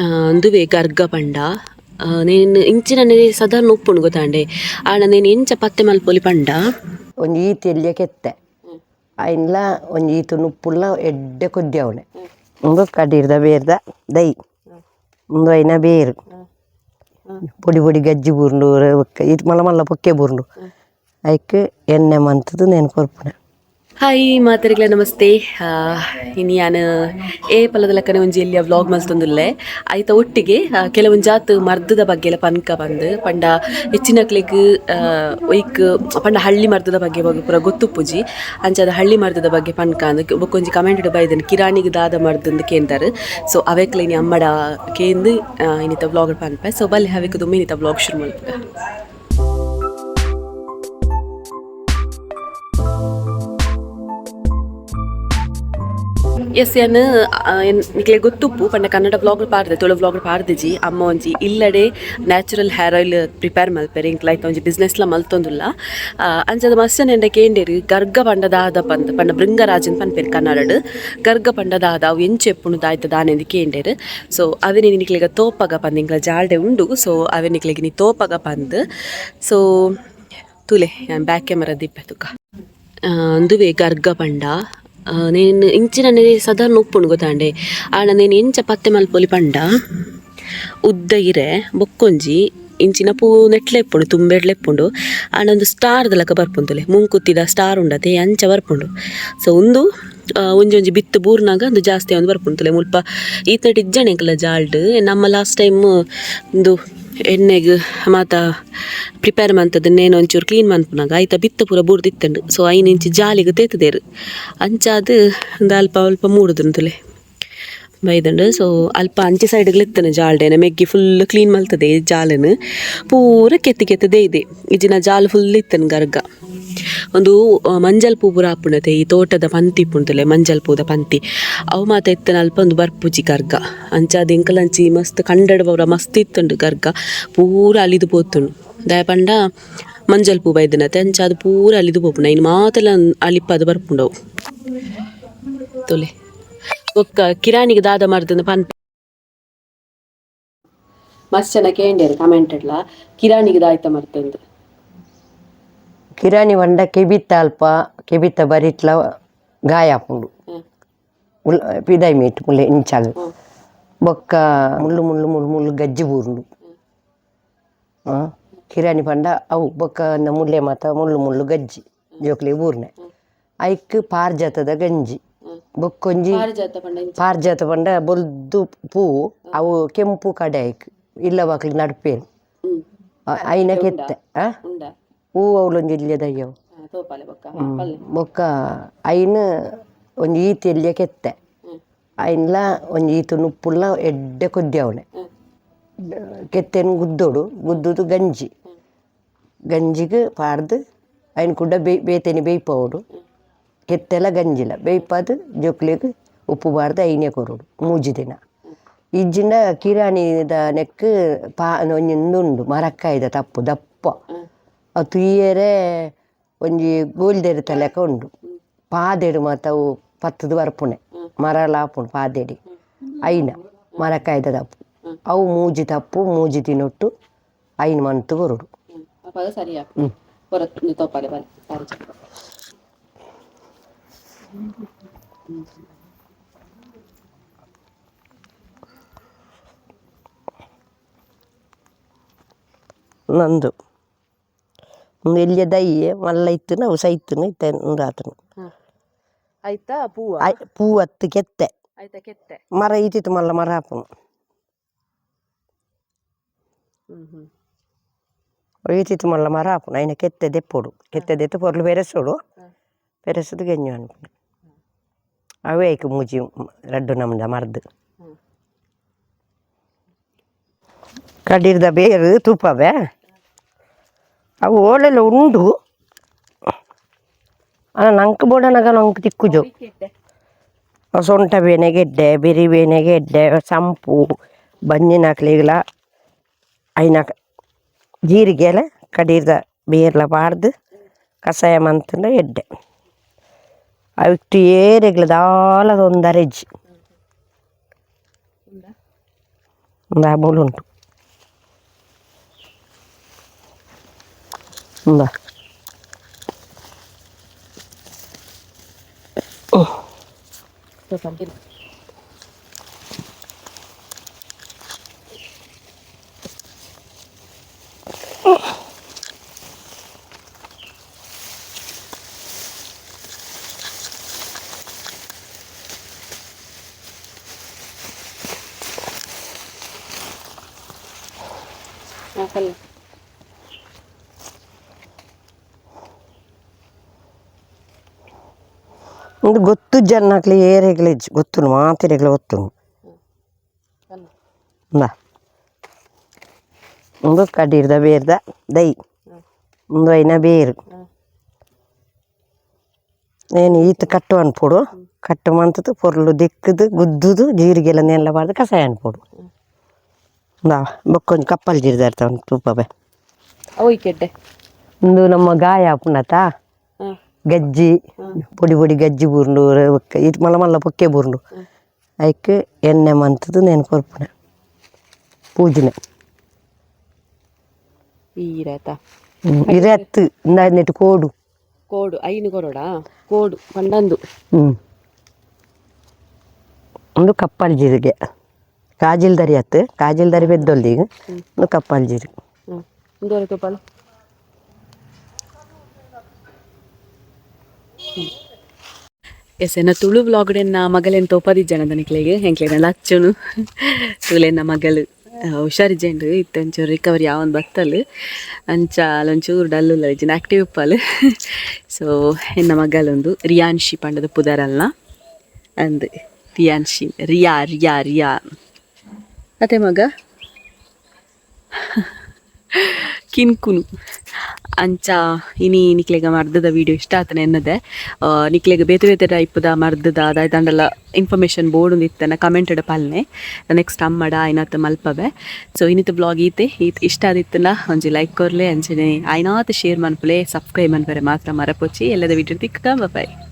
ಅಂದುವೆ ಗರ್ಗ ಪಂಡ నేను ಇಂಚಿನ ಸಾಧಾರಣ ಉಪ್ಪುಂಡು ಗೊತ್ತಾಂಡೆ ಆಂಡ నేను ಎಂಚ ಪತ್ತೆ ಮಲ್ಪೊಲಿ ಪಂಡ ಒಂಜಿ ಈತಿ ಎಲ್ಲಿಯ ಕೆತ್ತೆ ಅಯ್ಲ ಒಂಜಿ ಈತು ಉಪ್ಪುಲ್ಲ ಎಡ್ಡೆ ಕೊದ್ದಿಯವನೆ ಒಂದು ಕಡೀರ್ದ ಬೇರ್ದ ದೈ ಒಂದು ಐನ ಬೇರು ಪೊಡಿ ಪೊಡಿ ಗಜ್ಜಿ ಬೂರ್ಂಡು ಇದು ಮಲ್ಲ ಮಲ್ಲ ಪೊಕ್ಕೆ ಬೂರ್ಂಡು ಐಕ್ ಎಣ್ಣೆ ಮಂತದ್ದು నేను ಕೊರ್ಪುನೆ. ಹಾಯ್ ಮಾತರಿಗ್ಲ ನಮಸ್ತೆ. ಇನ್ನು ನಾನು ಪಲದ ಲೆಕ್ಕನೆ ಒಂಜಿ ಎಲ್ಲಿಯ ವ್ಲಾಗ್ ಮಲ್ತೊಂದುಲ್ಲೆ ಐತ ಒಟ್ಟಿಗೆ ಕೆಲವೊಂದು ಜಾತ್ ಮರ್ದದ ಬಗ್ಗೆ ಎಲ್ಲ ಪನ್ಕ ಬಂದು ಪಂಡ ಹೆಚ್ಚಿನಕ್ಲೆಗ್ ಒಯ್ಕ್ ಪಂಡ ಹಳ್ಳಿ ಮರ್ದದ ಬಗ್ಗೆ ಪೂರ ಗೊತ್ತುಪ್ಪುಜಿ ಅಂಚಾದ ಹಳ್ಳಿ ಮರ್ದದ ಬಗ್ಗೆ ಪನ್ಕ ಅಂದ್ ಬೊಕ್ಕೊಂಜಿ ಕಮೆಂಟ್ ಬೈದನ್ ಕಿರಾಣಿಗೆ ದಾದ ಮರ್ದಂದು ಕೇಂದಾರು. ಸೊ ಅವೆಕ್ಲ ಇನಿ ಅಮ್ಮಡ ಕೇಂದು ಇನ್ನಿತ ವ್ಲಾಗ್ ಪನ್ಪೆ. ಸೊ ಬಲ್ಲಿ ಹವೆಕ್ ದುಮ್ಮಿ ಇನ್ನಿತ ವ್ಲಾಗ್ ಶುರು ಮಲ್ಪೆ. ಎಸ್ ನಿಕ್ಲೆ ಗೊತ್ತುಪ್ಪು ಪಂಡ ಕನ್ನಡ ವ್ಲಾಗ್ ಪಾಡ್ದೆ ತುಳು ವ್ಲಾಗ್ ಪಾಡ್ದಿಜಿ ಅಮ್ಮ ಒಂಜಿ ಇಲ್ಲಡೆ ನ್ಯಾಚುರಲ್ ಹೇರ್ ಆಯಿಲ್ ಪ್ರಿಪೇರ್ ಮಲ್ಪೆರ್ ಇಂಕ್ಲೈತ ಒಂಜಿ ಬಿಸ್ನೆಸ್ಲ ಮಲ್ತೊಂದುಲ್ಲ ಅಂಚದ ಮಸ್ಸನ್ ಎಂಡ ಕೇಂಡೇರು ಗರ್ಗ ಪಂಡದಾದ ಪಂಡ ಭೃಂಗರಾಜನ್ ಪನ್ಪೇರು ಕನ್ನಡಡ್ ಗರ್ಗ ಪಂಡದಾದ ಅವು ಎಂಚೆಪ್ಪುನು ದಾಯ್ತ ದಾನೆಂದು ಕೇಂಡೇರು. ಸೊ ಅವೇ ನಿಕ್ಲೆಗ ತೋಪಗ ಪಂದ್ ಇಂಕ್ಲ ಜಾಲ್ಡೆ ಉಂಡು. ಸೊ ಅವೇ ನಿಕ್ಲೆಗೆ ನೀ ತೋಪಗ ಪಂದ್. ಸೊ ತುಲೆ ಬ್ಯಾಕ್ ಕ್ಯಾಮರಾ ದಿಪ್ಪೆ ತುಕ ಅಂದುವೆ ಗರ್ಗ ಪಂಡ నేను ಇಂಚಿನ ಸಾಧಾರಣ ಉಪ್ಪುಂಡು ಗೊತ್ತಾಂಡೆ ಆಂಡ నేను ಎಂಚ ಪತ್ತೆ ಮಲ್ಪೊಲಿ ಪಂಡ ಉದ್ದ ಇರೆ ಬೊಕ್ಕೊಂಜಿ ಇಂಚಿನ ಪೂ ನೆಟ್ಲೆಪ್ಪುಂಡು ತುಂಬೆಡ್ಲೆಪ್ಪುಂಡು ಆಂಡ ಒಂದು ಸ್ಟಾರ್ದ ಲಕ ಬರ್ಪುಂತುಲೆ ಮುಂಕುತ್ತಿದ ಸ್ಟಾರ್ ಉಂಡತೆ ಅಂಚ ಬರ್ಪುಂಡು. ಸೊ ಒಂದು ಒಂಜೊಂಜಿ ಬಿತ್ತು ಬೂರ್ನಾಗ ಒಂದು ಜಾಸ್ತಿ ಒಂದು ಬರ್ಪುಂತುಲೆ ಮುಲ್ಪ ಈತಟ್ ಇಜ್ಜಣೆಂಕಲ ಜಾಲ್ಡ್ ನಮ್ಮ ಲಾಸ್ಟ್ ಟೈಮ್ ಒಂದು ಎಣ್ಣೆಗೆ ಮಾತ ಪ್ರಿಪೇರ್ ಮಂತದನ್ನೇನು ಒಂಚೂರು ಕ್ಲೀನ್ ಮನ್ಪುನಾಗ ಆಯ್ತಾ ಬಿತ್ತ ಪೂರ ಬೂರ್ದಿತ್ತಂಡು. ಸೊ ಇಂಚಿ ಜಾಲಿಗೆ ತೇತದೇರು ಅಂಚಾದು ಒಂದು ಅಲ್ಪ ಅಲ್ಪ ಮೂಡುದಂತುಲೆ ಬೈದಂಡು. ಸೊ ಅಲ್ಪ ಅಂಚೆ ಸೈಡ್ಗೆ ಇತ್ತನ ಜಾಲ್ಡೆನ ಮೆಗ್ಗಿ ಫುಲ್ ಕ್ಲೀನ್ ಮಲ್ತದೆ ಜಾಲನ್ನು ಪೂರ ಕೆತ್ತದೇ ಇದೆ ಇಜಿನ ಜಾಲು ಫುಲ್ ಇತ್ತನ ಗರ್ಗ. ಒಂದು ಮಂಜಲ್ ಪೂ ಪೂರ ಹಾಪುಂಡತೆ ಈ ತೋಟದ ಪಂತಿ ಪುಂತಲೆ ಮಂಜಲ್ ಪೂದ ಪಂತಿ ಅವು ಮಾತ ಇತ್ತನ ಅಲ್ಪ ಒಂದು ಬರ್ಪುಜಿ ಗರ್ಗ ಅಂಚಾದ ಎಂಕಲಂಚಿ ಮಸ್ತ್ ಕಂಡಡ ಪೂರ ಮಸ್ತ್ ಇತ್ತುಂಡು ಗರ್ಗ ಪೂರ ಅಲಿದು ಪೋತುಂಡು ದಯ ಪಂಡ ಮಂಜಲ್ ಪೂ ಬೈದನತೆ ಅಂಚಾದ ಪೂರ ಅಲಿದು ಪೋಪುಂಡು ಇನ್ನು ಮಾತಲ ಅಲಿಪ್ಪದು ಬರ್ಪುಂಡವು ತೊಲೆ ಒಕ್ಕ ಕಿರಾಣಿಗೆ ದಾದ ಮರ್ದಂದು ಪನ್ಪ ಮಸ್ತ್ ಜನ ಕೇಂಡೇರು ಕಮೆಂಟ್ ಇಡ್ಲ ಕಿರಾಣಿಗೆ ದಾಯ್ತ ಮರ್ತಂದು ಕಿರಾಣಿ ಪಂಡ ಕೆಬಿತ್ತ ಅಲ್ಪ ಕೆಬಿತ್ತ ಬರಿಟ್ಲ ಗಾಯ ಹಾಪುಂಡು ಪಿದಾಯ್ ಮೀಟ್ ಮುಲ್ಲೆ ಇಂಚಾಗ ಬೊಕ್ಕ ಮುಳ್ಳು ಮುಳ್ಳು ಮುಳ್ಳು ಮುಳ್ಳು ಗಜ್ಜಿ ಬೂರ್ಂಡು ಕಿರಾಣಿ ಪಂಡ ಅವು ಬೊಕ್ಕ ಮುಲ್ಲೆ ಮಾತ ಮುಳ್ಳು ಮುಳ್ಳು ಗಜ್ಜಿ ಜೋಕ್ಲೆ ಬೂರ್ನೆ ಐಕ್ ಪಾರ್ಜಾತದ ಗಂಜಿ ಬೊಕ್ಕೊಂಜಿ ಪಾರ್ಜಾತ ಪಂಡ ಬೊಲ್ದು ಪೂ ಅವು ಕೆಂಪು ಕಡೆ ಐಕ್ ಇಲ್ಲ ಬಾಕ್ಲಿ ನಡ್ಪೇರು ಐನ ಕೆತ್ತೆ ಹೂ ಅವಳೊಂದು ಇಲ್ಲಿಯ ದಯ್ಯವು ಬೊಕ್ಕ ಐನ ಒಂಜಿ ಈತಿ ಎಲ್ಲಿಯ ಕೆತ್ತೆ ಐನ್ಲ ಒಂಜಿ ಈತು ಉಪ್ಪುಲ್ಲ ಎಡ್ಡೆ ಕೊದ್ದಿಯವನೆ ಕೆತ್ತೇನು ಗುದ್ದೋಡು ಗುದ್ದುದು ಗಂಜಿಗೆ ಪಾಡ್ದು ಐನ್ ಕೂಡ ಬೇತೇನೆ ಬೇಯ್ಪವಡು ಕೆತ್ತೆಲ್ಲ ಗಂಜಿಲ ಬೇಯ್ಪದು ಜೊಕ್ಲಿಗೆ ಉಪ್ಪು ಬಾರ್ದು ಐನೇ ಕೊರೋಡು ಮೂಜಿ ದಿನ ಇಜ್ಜಿಂದ ಕಿರಾಣಿದ ನೆಕ್ ಒಂಜೊಂದುಂಡು ಮರಕ್ಕಾಯ್ದ ತಪ್ಪು ದಪ್ಪ ಅವು ತುಯ್ಯರೆ ಒಂಜಿ ಗೋಲ್ದೆರು ತಲೆಕ ಉಂಡು ಪಾದೆಡು ಮಾತ ಅವು ಪತ್ತದು ಬರ್ಪುಣೆ ಮರಲ ಹಾಪುಂಡು ಪಾದೆಡಿ ಐನ ಮರಕ್ಕಾಯ್ದ ತಪ್ಪು ಅವು ಮೂಜಿ ತಪ್ಪು ಮೂಜಿ ತಿನ್ನೊಟ್ಟು ಐನ ಮಂತು ಕೊರೋಡು ನಂದು ಒಂದು ಎಲ್ಲಿಯ ದಯ್ಯೆ ಮಲ್ಲ ಇತ್ತು ನಾವು ಸೈತನು ಇತ್ತ ಆತನು ಆಯ್ತಾ ಪೂ ಹತ್ತು ಕೆತ್ತೆ ಮರ ಈತಿತ್ತು ಮಲ್ಲ ಮರ ಹಾಪುನು ಈತಿತ್ತು ಮಲ್ಲ ಮರ ಹಾಪುನು ಐನ ಕೆತ್ತೆ ದೆಪ್ಪೋಡು ಕೆತ್ತೆ ದೆತ್ತು ಪೊರ್ಲು ಬೆರೆಸೋಡು ಬೆರೆಸೋದು ಗೆಂಜು ಅನ್ಪುನು ಅವೇ ಐಕು ಮೂಜಿ ರಡ್ಡು ನಮ್ದ ಮರ್ದು ಕಡೀರ್ದ ಬೇರು ತುಪ್ಪವೇ ಅವು ಓಳೆಲ್ಲ ಉಂಡು ನಂಗೆ ಬೋಡನಾಗ ನಂಗೆ ತಿಕ್ಕುಜು ಸೊಂಟ ಬೇನೆ ಗೆಡ್ಡೆ ಬಿರಿ ಬೇನೆ ಗೆಡ್ಡೆ ಸಂಪು ಬಂಜಿನ ಹಾಕ್ಲಿಲ್ಲ ಐನ ಜೀರಿಗೆ ಎಲ್ಲ ಕಡೀರ್ದ ಬೇರ್ಲ ಪಾಡ್ದು ಕಷಾಯ ಮಂತಂದ ಎಡ್ಡೆ ಅವಿಟ್ಟು ಏರೆಗ್ಲ ದಾಲದ ಒಂದು ಅರೆಜ್ಜಿ ಒಂದು ಮೂಲು ಉಂಟು ಇಂದ ಒಂದು ಗೊತ್ತು ಜನಕ್ಲಿ ಏರೆಗ್ಲೆ ಗೊತ್ತು ಮಾತಿರೆಗ್ಲೆ ಗೊತ್ತು ಬಾ ಒಂದು ಕಡಿರ್ದ ಬೇರ್ದ ದೈ ಒಂದು ಐನ ಬೇರು ಏನು ಈತ ಕಟ್ಟು ಅನ್ಪೋಡು ಕಟ್ಟು ಮಂತದ್ದು ಪೊರ್ಲು ದಿಕ್ಕದು ಗುದ್ದುದು ಜೀರಿಗೆಲ್ಲ ನೆಲ್ಲ ಬಾರ್ದು ಕಷಾಯ ಅನ್ಪೋಡು ಬಾ ಬೊಕ್ಕೊಂದು ಕಪ್ಪಲ್ ಜೀರ್ದ ಇರ್ತಾವ ತುಪ್ಪಬೆ ಅವು ಕೆಡ್ಡೆ ಒಂದು ನಮ್ಮ ಗಾಯ ಪುನತ ಗಜ್ಜಿ ಪೊಡಿ ಪೊಡಿ ಗಜ್ಜಿ ಬೂರ್ಂಡು ಇದು ಮಲ್ಲ ಮಲ್ಲ ಪೊಕ್ಕೆ ಬೂರ್ಂಡು ಅದಕ್ಕೆ ಎಣ್ಣೆ ಮಂತದ್ದು ನೆನು ಕೊರ್ಪುನೆ ಪೂಜನೆ ಇರತ್ತು ನೆಟ್ಟು ಕೋಡು ಕೋಡು ಐನು ಕೊರೋಡಾ ಕೋಡು ಪಂಡಂದು ಒಂದು ಕಪ್ಪಲ್ ಜೀರಿಗೆ ಕಾಜಿಲ್ ದರಿ ಅತ್ತು ಕಾಜಿಲ್ ದರಿ ಬೆದ್ದೊಲ್ದಿ ಒಂದು ಕಪ್ಪಲ್ ಜೀರಿಗೆ ಒಂದು ತುಪ್ಪಲು ಎಸ್ ಎನ್ನ ತುಳು ವ್ಲಾಗ್ಡೆನ್ನ ಮಗಲೆನ್ ತೋಪದಿಜ್ಜನ ದನಿಕ್ಲೆಗೆ ಹೆಂಕ್ಲೆನ ಲಚ್ಚುನು ತುಳೆನ ಮಗಳು ಹುಷಾರಿಜ್ಜಂಡು ಇತ್ತೊಂಚೂರು ರಿಕವರಿ ಯಾವೊಂದು ಬತ್ತಲು ಅಂಚ ಅಲ್ಲೊಂಚೂರು ಡಲ್ಲುಲ್ಲ ಇಜ್ಜಿನ ಆ್ಯಕ್ಟಿವ್ ಉಪ್ಪಲು ಸೊ ಎನ್ನ ಮಗಳೊಂದು ರಿಯಾನ್ಶಿ ಪಂಡದ ಪುದರಲ್ನ ಅಂದು ರಿಯಾನ್ಶಿ ರಿಯಾ ರಿಯಾ ರಿಯಾ ಅದೇ ಮಗ ಕಿನ್ಕುನು ಅಂಚ ಇನಿ ನಿಕ್ಲೆಗ ಮರ್ದದ ವೀಡಿಯೋ ಇಷ್ಟ ಆತನ ಎನ್ನದೆ ನಿಕ್ಲೆಗ ಬೇತೆ ಬೇತೆ ಟೈಪ್ದ ಮರ್ದದ ದಾಯ್ತಂಡಲ್ಲ ಇನ್ಫಾರ್ಮೇಷನ್ ಬೋರ್ಡ್ ಇತ್ತನ ಕಮೆಂಟೆಡ್ ಪಲ್ನೆ ನೆಕ್ಸ್ಟ್ ಅಮ್ಮಡ ಐನಾತ್ ಮಲ್ಪವೆ ಸೊ ಇನ್ನಿತ್ತು ಬ್ಲಾಗ್ ಈತೆ ಇಷ್ಟ ಆದಿತ್ತನ ಒಂಜಿ ಲೈಕ್ ಕೊರ್ಲೆ ಅಂಚನೆ ಐನಾತ್ ಶೇರ್ ಮನ್ಪುಲೆ ಸಬ್ಸ್ಕ್ರೈಬ್ ಮನ್ಪರೆ ಮಾತ್ರ ಮರಪೊಚ್ಚಿ ಎಲ್ಲದ ವೀಡಿಯೋ ತಿಕ್ಕ ಬಾಯ್.